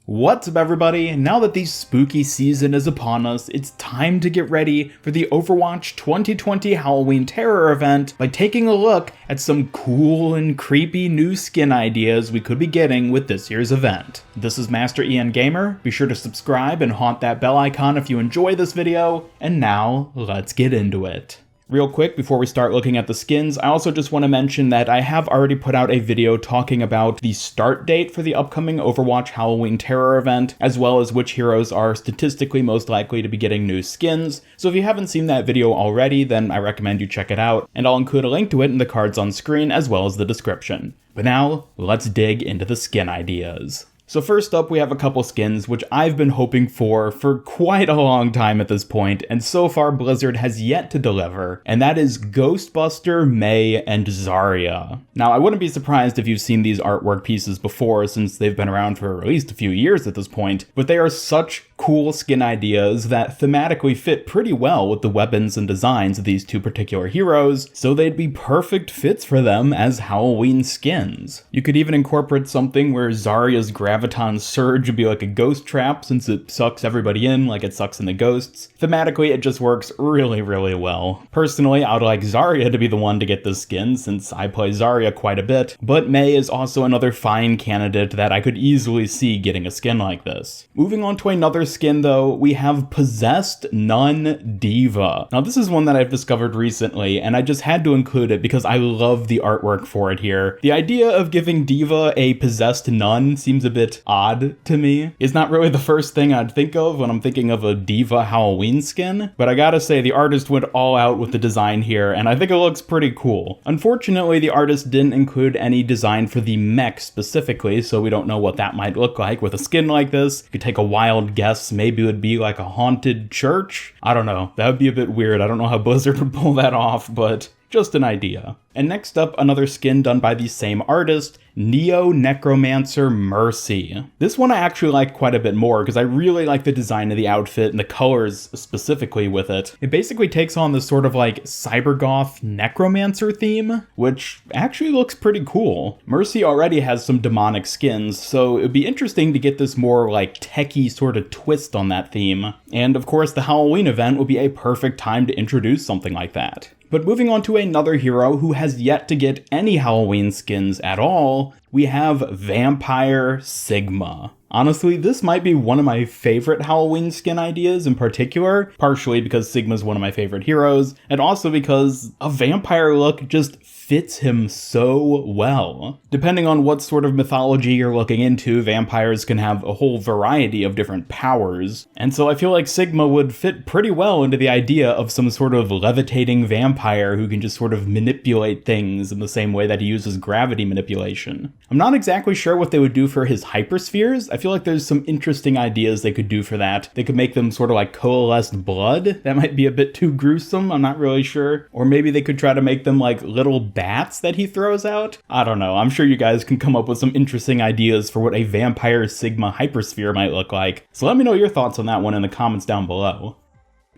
What's up everybody? Now that the spooky season is upon us, it's time to get ready for the Overwatch 2020 Halloween Terror event by taking a look at some cool and creepy new skin ideas we could be getting with this year's event. This is Master Ian Gamer. Be sure to subscribe and haunt that bell icon if you enjoy this video, and now let's get into it. Real quick, before we start looking at the skins, I also just want to mention that I have already put out a video talking about the start date for the upcoming Overwatch Halloween Terror event, as well as which heroes are statistically most likely to be getting new skins. So if you haven't seen that video already, then I recommend you check it out, and I'll include a link to it in the cards on screen as well as the description. But now, let's dig into the skin ideas. So first up, we have a couple skins which I've been hoping for quite a long time at this point, and so far Blizzard has yet to deliver, and that is Ghostbuster, Mei, and Zarya. Now, I wouldn't be surprised if you've seen these artwork pieces before, since they've been around for at least a few years at this point, but they are such cool skin ideas that thematically fit pretty well with the weapons and designs of these two particular heroes, so they'd be perfect fits for them as Halloween skins. You could even incorporate something where Zarya's Graviton Surge would be like a ghost trap, since it sucks everybody in like it sucks in the ghosts. Thematically, it just works really well. Personally, I would like Zarya to be the one to get this skin, since I play Zarya quite a bit, but Mei is also another fine candidate that I could easily see getting a skin like this. Moving on to another skin though, we have Possessed Nun D.Va. Now this is one that I've discovered recently, and I just had to include it because I love the artwork for it here. The idea of giving D.Va a possessed nun seems a bit odd to me. It's not really the first thing I'd think of when I'm thinking of a D.Va Halloween skin, but I gotta say the artist went all out with the design here, and I think it looks pretty cool. Unfortunately, the artist didn't include any design for the mech specifically, so we don't know what that might look like with a skin like this. You could take a wild guess, maybe it would be like a haunted church? I don't know, that would be a bit weird. I don't know how Blizzard would pull that off, but just an idea. And next up, another skin done by the same artist, Neo Necromancer Mercy. This one I actually like quite a bit more because I really like the design of the outfit and the colors specifically with it. It basically takes on this sort of like cybergoth necromancer theme, which actually looks pretty cool. Mercy already has some demonic skins, so it would be interesting to get this more like techie sort of twist on that theme. And of course, the Halloween event would be a perfect time to introduce something like that. But moving on to another hero who has yet to get any Halloween skins at all, we have Vampire Sigma. Honestly, this might be one of my favorite Halloween skin ideas in particular, partially because Sigma's one of my favorite heroes, and also because a vampire look just fits him so well. Depending on what sort of mythology you're looking into, vampires can have a whole variety of different powers, and so I feel like Sigma would fit pretty well into the idea of some sort of levitating vampire who can just sort of manipulate things in the same way that he uses gravity manipulation. I'm not exactly sure what they would do for his hyperspheres. I feel like there's some interesting ideas they could do for that. They could make them sort of like coalesced blood. That might be a bit too gruesome, I'm not really sure. Or maybe they could try to make them like little bats that he throws out. I don't know, I'm sure you guys can come up with some interesting ideas for what a Vampire Sigma hypersphere might look like. So let me know your thoughts on that one in the comments down below.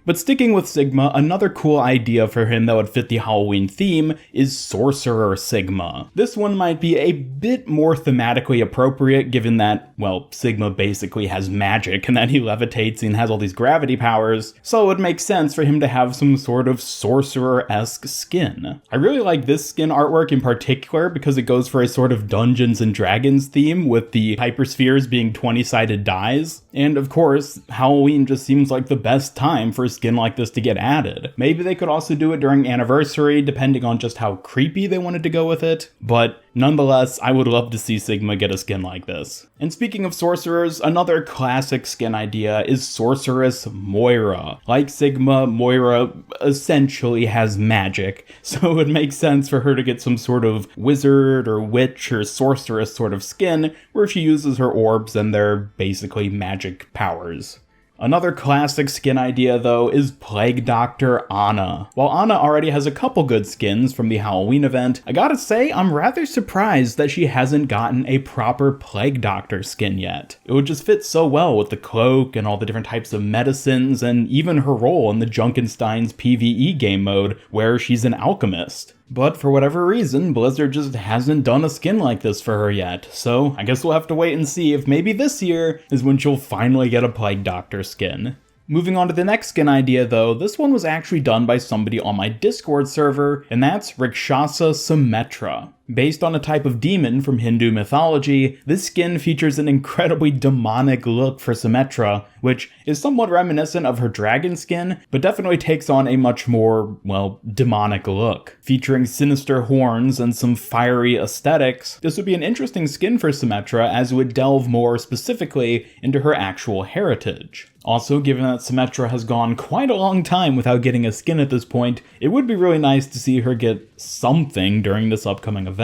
But sticking with Sigma, another cool idea for him that would fit the Halloween theme is Sorcerer Sigma. This one might be a bit more thematically appropriate given that, well, Sigma basically has magic and that he levitates and has all these gravity powers, so it would make sense for him to have some sort of sorcerer-esque skin. I really like this skin artwork in particular because it goes for a sort of Dungeons and Dragons theme with the hyperspheres being 20-sided dies, and of course, Halloween just seems like the best time for a skin like this to get added. Maybe they could also do it during Anniversary, depending on just how creepy they wanted to go with it, but nonetheless, I would love to see Sigma get a skin like this. And speaking of sorcerers, another classic skin idea is Sorceress Moira. Like Sigma, Moira essentially has magic, so it would make sense for her to get some sort of wizard or witch or sorceress sort of skin, where she uses her orbs and their basically magic powers. Another classic skin idea, though, is Plague Doctor Ana. While Ana already has a couple good skins from the Halloween event, I gotta say, I'm rather surprised that she hasn't gotten a proper Plague Doctor skin yet. It would just fit so well with the cloak and all the different types of medicines, and even her role in the Junkenstein's PvE game mode, where she's an alchemist. But for whatever reason, Blizzard just hasn't done a skin like this for her yet, so I guess we'll have to wait and see if maybe this year is when she'll finally get a Plague Doctor skin. Moving on to the next skin idea though, this one was actually done by somebody on my Discord server, and that's Rakshasa Symmetra. Based on a type of demon from Hindu mythology, this skin features an incredibly demonic look for Symmetra, which is somewhat reminiscent of her dragon skin, but definitely takes on a much more, well, demonic look. Featuring sinister horns and some fiery aesthetics, this would be an interesting skin for Symmetra as it would delve more specifically into her actual heritage. Also, given that Symmetra has gone quite a long time without getting a skin at this point, it would be really nice to see her get something during this upcoming event.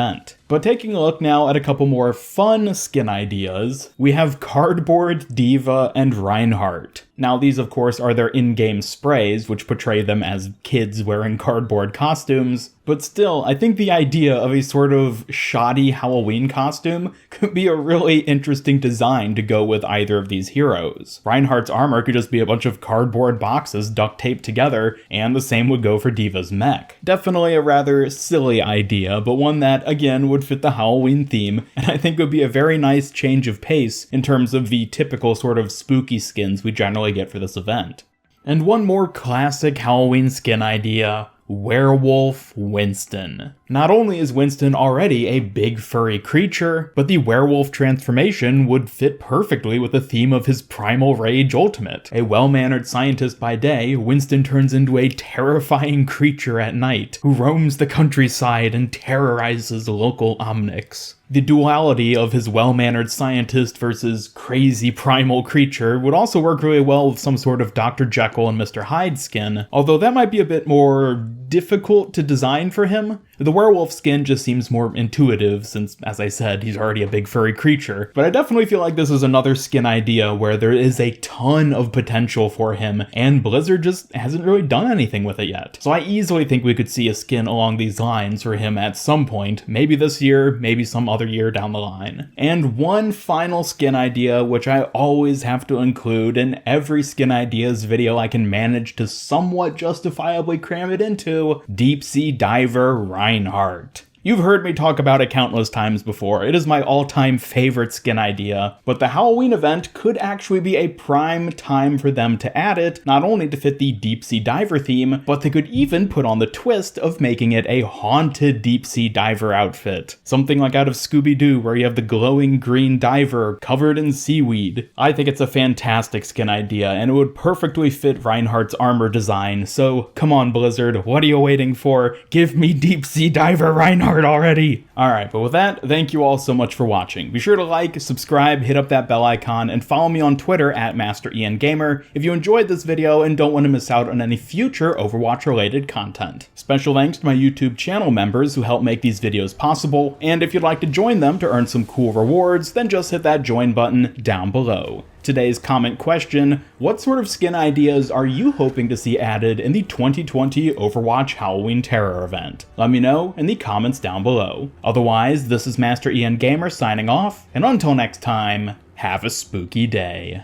But taking a look now at a couple more fun skin ideas, we have Cardboard, D.Va, and Reinhardt. Now these of course are their in-game sprays, which portray them as kids wearing cardboard costumes, but still, I think the idea of a sort of shoddy Halloween costume could be a really interesting design to go with either of these heroes. Reinhardt's armor could just be a bunch of cardboard boxes duct taped together, and the same would go for D.Va's mech. Definitely a rather silly idea, but one that, again, would fit the Halloween theme, and I think would be a very nice change of pace in terms of the typical sort of spooky skins we generally get for this event. And one more classic Halloween skin idea, Werewolf Winston. Not only is Winston already a big furry creature, but the werewolf transformation would fit perfectly with the theme of his Primal Rage Ultimate. A well-mannered scientist by day, Winston turns into a terrifying creature at night, who roams the countryside and terrorizes local omnics. The duality of his well-mannered scientist versus crazy primal creature would also work really well with some sort of Dr. Jekyll and Mr. Hyde skin, although that might be a bit more difficult to design for him. The werewolf skin just seems more intuitive since, as I said, he's already a big furry creature, but I definitely feel like this is another skin idea where there is a ton of potential for him, and Blizzard just hasn't really done anything with it yet. So I easily think we could see a skin along these lines for him at some point, maybe this year, maybe some other year down the line. And one final skin idea, which I always have to include in every skin ideas video I can manage to somewhat justifiably cram it into, Deep Sea Diver Reinhardt. You've heard me talk about it countless times before. It is my all-time favorite skin idea, but the Halloween event could actually be a prime time for them to add it, not only to fit the deep sea diver theme, but they could even put on the twist of making it a haunted deep sea diver outfit. Something like out of Scooby-Doo, where you have the glowing green diver covered in seaweed. I think it's a fantastic skin idea, and it would perfectly fit Reinhardt's armor design, so come on Blizzard, what are you waiting for? Give me deep sea diver Reinhardt already! Alright, but with that, thank you all so much for watching. Be sure to like, subscribe, hit up that bell icon, and follow me on Twitter at MasterIanGamer if you enjoyed this video and don't want to miss out on any future Overwatch-related content. Special thanks to my YouTube channel members who help make these videos possible, and if you'd like to join them to earn some cool rewards, then just hit that join button down below. Today's comment question, what sort of skin ideas are you hoping to see added in the 2020 Overwatch Halloween Terror event? Let me know in the comments down below. Otherwise, this is Master Ian Gamer signing off, and until next time, have a spooky day.